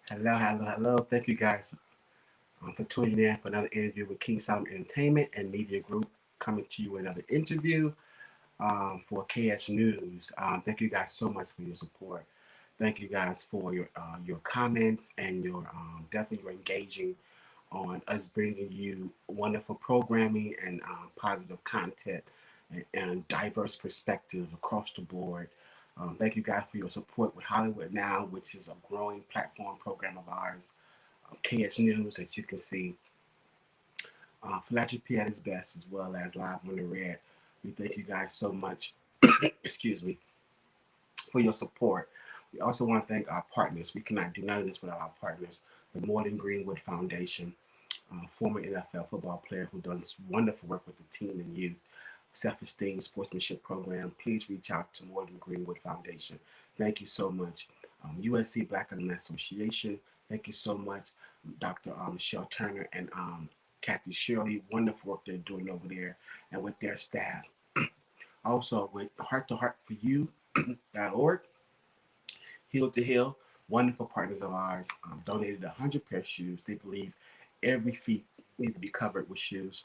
Hello, hello, hello. Thank you guys for tuning in for another interview with King Solomon Entertainment and Media Group, coming to you with another interview for KS News. Thank you guys so much for your support. Thank you guys for your comments and your definitely your engaging on us bringing you wonderful programming and positive content and diverse perspective across the board. Thank you guys for your support with Hollywood Now, which is a growing platform program of ours. KS News, as you can see, philanthropy at its best, as well as Live on the Red. We thank you guys so much, excuse me, for your support. We also want to thank our partners. We cannot do none of this without our partners. The Morton Greenwood Foundation, former NFL football player who does wonderful work with the team and youth, self-esteem sportsmanship program. Please reach out to Morton Greenwood Foundation. Thank you so much. USC Black Alumni Association. Thank you so much, Dr. Michelle Turner and Kathy Shirley. Wonderful work they're doing over there and with their staff. Also with Heart to Heart for You.org, Hill to Hill, wonderful partners of ours, donated 100 pair of shoes. They believe every feet need to be covered with shoes.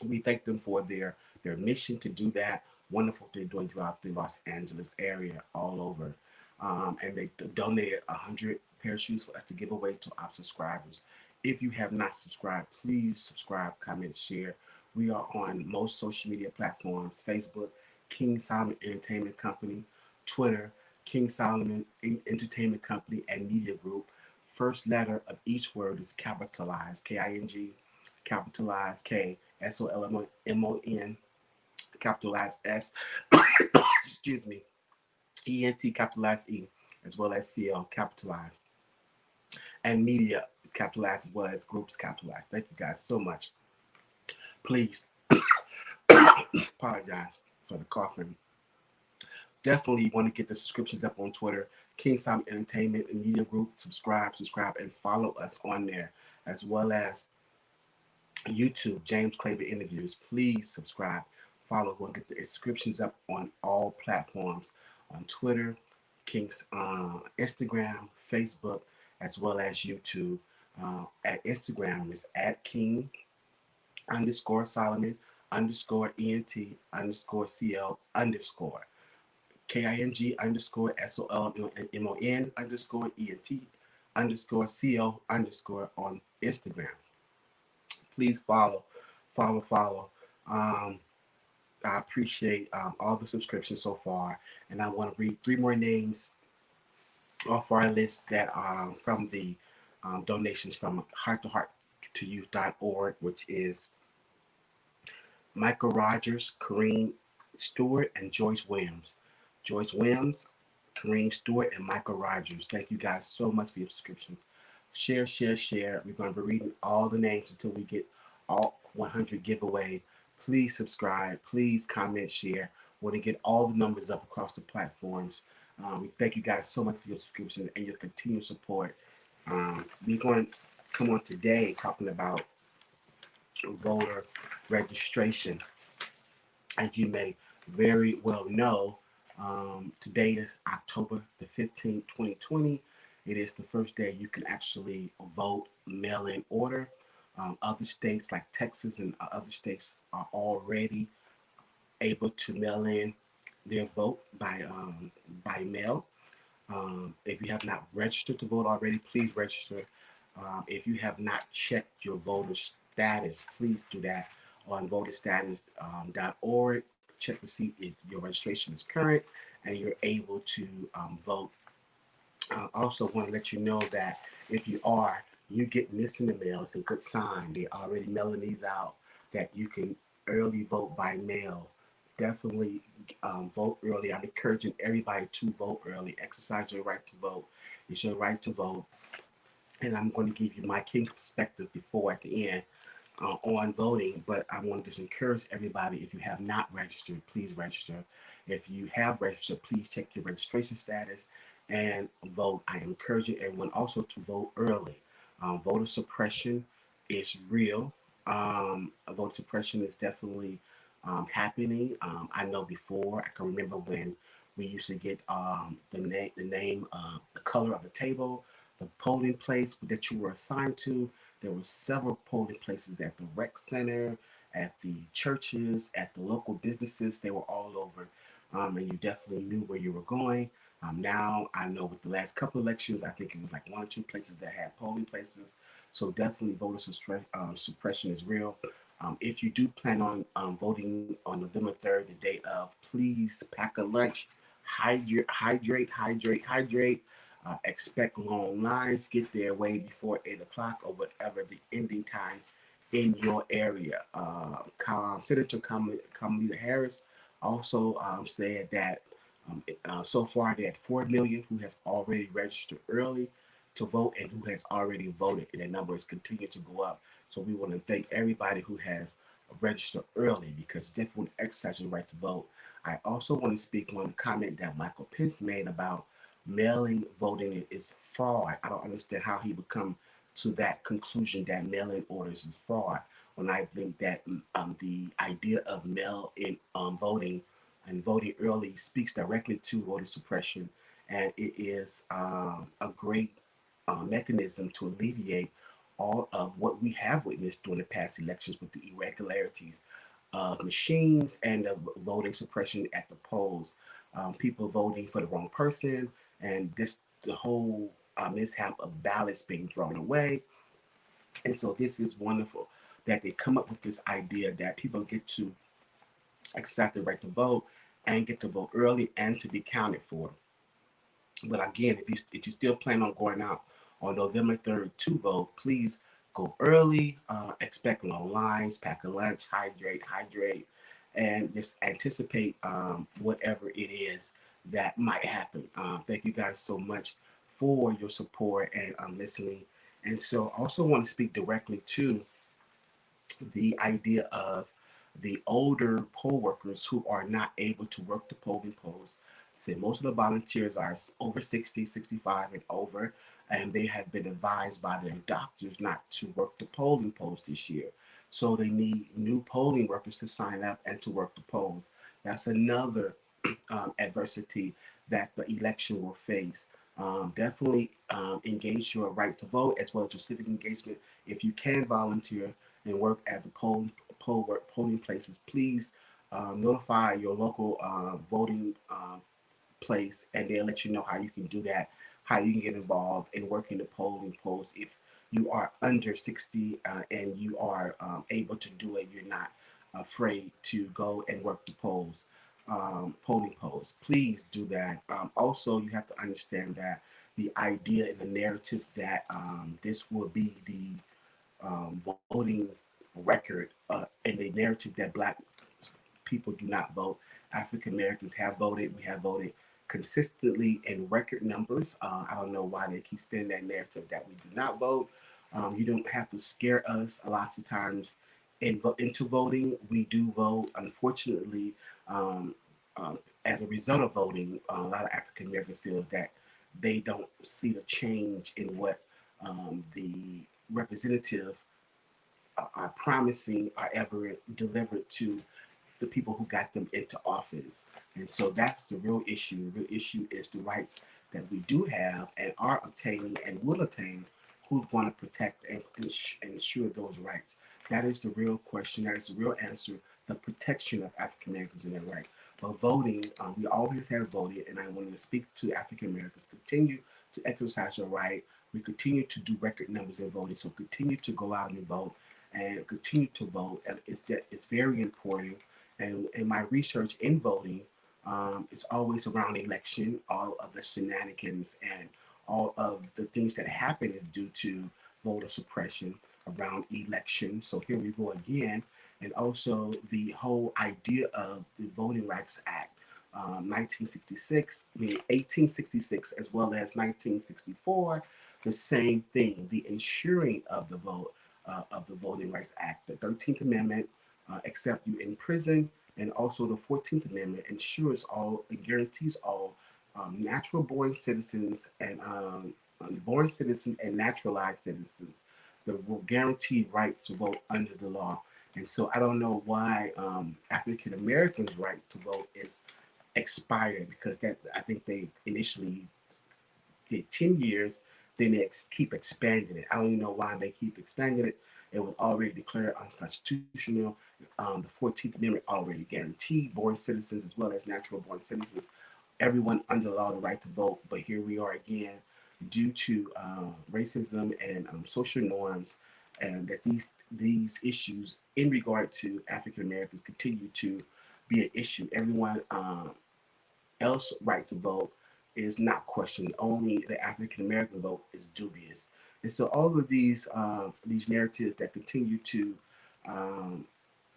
We thank them for their mission to do that. Wonderful they're doing throughout the Los Angeles area, all over. And they donated 100 pair of shoes for us to give away to our subscribers. If you have not subscribed, please subscribe, comment, share. We are on most social media platforms: Facebook, King Solomon Entertainment Company; Twitter, King Solomon Entertainment Company and Media Group. First letter of each word is capitalized: King, capitalized K, SOLMON, capitalized S, excuse me, ENT, capitalized E, as well as CL, capitalized. And media is capitalized as well as groups capitalized. Thank you guys so much. Please apologize for the coughing. Definitely want to get the subscriptions up on Twitter, King Solomon Entertainment and Media Group. Subscribe, and follow us on there, as well as YouTube, James Claver Interviews. Please subscribe, follow. We'll get the subscriptions up on all platforms, on Twitter, King's Instagram, Facebook, as well as YouTube. At Instagram is at King underscore Solomon underscore ENT underscore CL underscore KING underscore SOLMON underscore ENT underscore CO underscore on Instagram. Please follow. Um, I appreciate all the subscriptions so far, and I want to read three more names off our list that from the donations from Heart to Heart to Youth.org, which is Michael Rogers, Kareem Stewart, and Joyce Williams. Joyce Williams, Kareem Stewart, and Michael Rogers. Thank you guys so much for your subscriptions. Share, share, share. We're going to be reading all the names until we get all 100 giveaway. Please subscribe. Please comment, share. We want to get all the numbers up across the platforms. We thank you guys so much for your subscription and your continued support. We're going to come on today talking about voter registration. As you may very well know, today is October the 15th, 2020. It is the first day you can actually vote mail-in order. Other states like Texas and other states are already able to mail in their vote by mail. If you have not registered to vote already, please register. If you have not checked your voter status, please do that on voterstatus.org. Check to see if your registration is current and you're able to vote. I also want to let you know that if you get this in the mail, it's a good sign. They're already mailing these out that you can early vote by mail. Definitely vote early. I'm encouraging everybody to vote early. Exercise your right to vote. It's your right to vote. And I'm going to give you my King perspective before at the end on voting. But I want to just encourage everybody, if you have not registered, please register. If you have registered, please check your registration status and vote. I am encouraging everyone also to vote early. Voter suppression is real. Voter suppression is definitely happening. I know before, I can remember when we used to get the name, the color of the table, the polling place that you were assigned to. There were several polling places at the rec center, at the churches, at the local businesses. They were all over, and you definitely knew where you were going. Now I know with the last couple elections, I think it was like one or two places that had polling places. So definitely suppression is real. If you do plan on voting on November 3rd, the day of, please pack a lunch, hydrate. Expect long lines. Get there way before 8 o'clock or whatever the ending time in your area. Senator Kamala Harris also said that so far they had 4 million who have already registered early to vote and who has already voted, and the number is continuing to go up. So we want to thank everybody who has registered early because definitely exercise your right to vote. I also want to speak on the comment that Michael Pence made about mail-in voting is fraud. I don't understand how he would come to that conclusion that mail-in orders is fraud when I think that the idea of mail-in voting and voting early speaks directly to voter suppression, and it is a great mechanism to alleviate all of what we have witnessed during the past elections with the irregularities of machines and the voting suppression at the polls. People voting for the wrong person, and this the whole mishap of ballots being thrown away. And so this is wonderful that they come up with this idea that people get to accept the right to vote and get to vote early and to be counted for. But again, if you still plan on going out on November 3rd to vote, please go early. Expect long lines, pack a lunch, hydrate, and just anticipate whatever it is that might happen. Thank you guys so much for your support and listening. And so, I also want to speak directly to the idea of the older poll workers who are not able to work the polling polls. Say most of the volunteers are over 60, 65 and over, and they have been advised by their doctors not to work the polling polls this year. So they need new polling workers to sign up and to work the polls. That's another adversity that the election will face. Definitely engage your right to vote as well as your civic engagement. If you can volunteer and work at the polling places, please notify your local voting place, and they'll let you know how you can do that, how you can get involved in working the polling polls. If you are under 60 and you are able to do it, you're not afraid to go and work the polling polls. Please do that. Also, you have to understand that the idea and the narrative that this will be the voting record and the narrative that Black people do not vote. African Americans have voted. We have voted consistently in record numbers. I don't know why they keep spinning that narrative that we do not vote. You don't have to scare us. Lots of times into voting, we do vote. Unfortunately, um, as a result of voting, a lot of African Americans feel that they don't see the change in what the representative are promising are ever delivered to the people who got them into office. And so that's the real issue. The real issue is the rights that we do have and are obtaining and will attain. Who's going to protect and ensure those rights? That is the real question. That is the real answer. The protection of African Americans and their rights. But voting, we always have voted, and I want to speak to African Americans. Continue to exercise your right. We continue to do record numbers in voting, so continue to go out and vote and continue to vote. And it's very important. And in my research in voting, it's always around election, all of the shenanigans and all of the things that happen is due to voter suppression around election. So here we go again. And also the whole idea of the Voting Rights Act, 1966, I mean 1866, as well as 1964, the same thing, the ensuring of the vote of the Voting Rights Act. The 13th Amendment except you in prison, and also the 14th Amendment ensures all and guarantees all natural born citizens and born citizens and naturalized citizens the guaranteed right to vote under the law. And so I don't know why African Americans' right to vote is expired because that I think they initially did 10 years. then they keep expanding it. I don't even know why they keep expanding it. It was already declared unconstitutional. The 14th Amendment already guaranteed born citizens as well as natural born citizens, everyone under the law the right to vote. But here we are again, due to racism and social norms, and that these issues in regard to African Americans continue to be an issue. Everyone else right to vote is not questioned. Only the African American vote is dubious. And so all of these narratives that continue to um,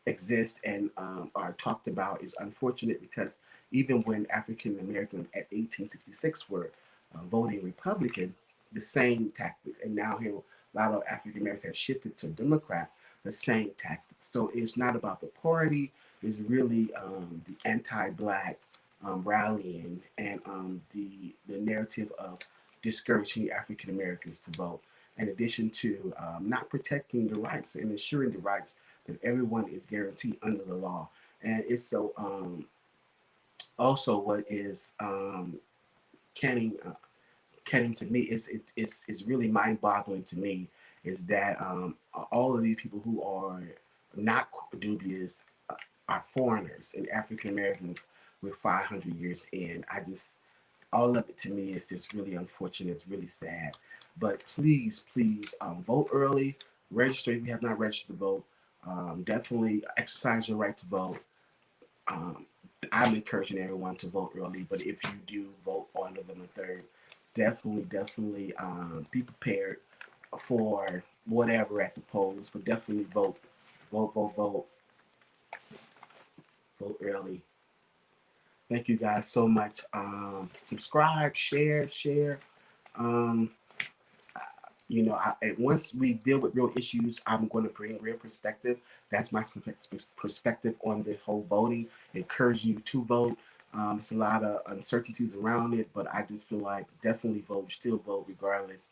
exist and are talked about is unfortunate, because even when African Americans at 1866 were voting Republican, the same tactics, and now here a lot of African Americans have shifted to Democrat, the same tactics. So it's not about the party; it's really the anti-black rallying and the narrative of discouraging African Americans to vote. In addition to not protecting the rights and ensuring the rights that everyone is guaranteed under the law. And it's so also what is canning canning to me is really mind boggling to me is that all of these people who are not dubious are foreigners and African Americans with 500 years in. I just all of it to me is just really unfortunate. It's really sad. But please, please vote early. Register if you have not registered to vote. Definitely exercise your right to vote. Um, I'm encouraging everyone to vote early, but if you do vote on November 3rd, definitely be prepared for whatever at the polls, but definitely vote, vote early. Thank you guys so much. Subscribe, share. Um, once we deal with real issues, I'm going to bring real perspective. That's my perspective on the whole voting, encouraging you to vote. It's a lot of uncertainties around it, but I just feel like definitely vote, still vote regardless.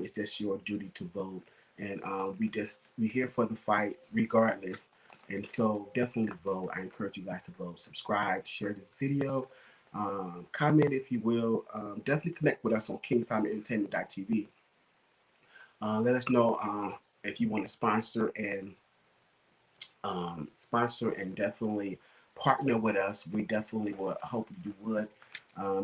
It's just your duty to vote, and we're here for the fight regardless. And so definitely vote. I encourage you guys to vote, subscribe, share this video, comment if you will. Definitely connect with us on KingSimonEntertainment.tv. Let us know if you want to sponsor and definitely partner with us. We definitely would hope you would.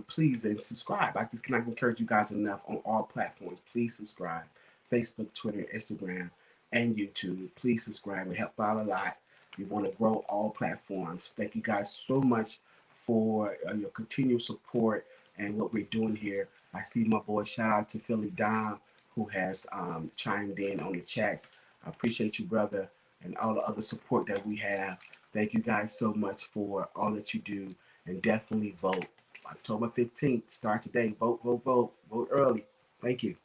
Please and subscribe. I just cannot encourage you guys enough on all platforms. Please subscribe. Facebook, Twitter, Instagram, and YouTube. Please subscribe. It helps out a lot. We want to grow all platforms. Thank you guys so much for your continued support and what we're doing here. I see my boy, shout out to Philly Dom, who has chimed in on the chats. I appreciate you, brother, and all the other support that we have. Thank you guys so much for all that you do, and definitely vote. October 15th, start today. Vote early. Thank you.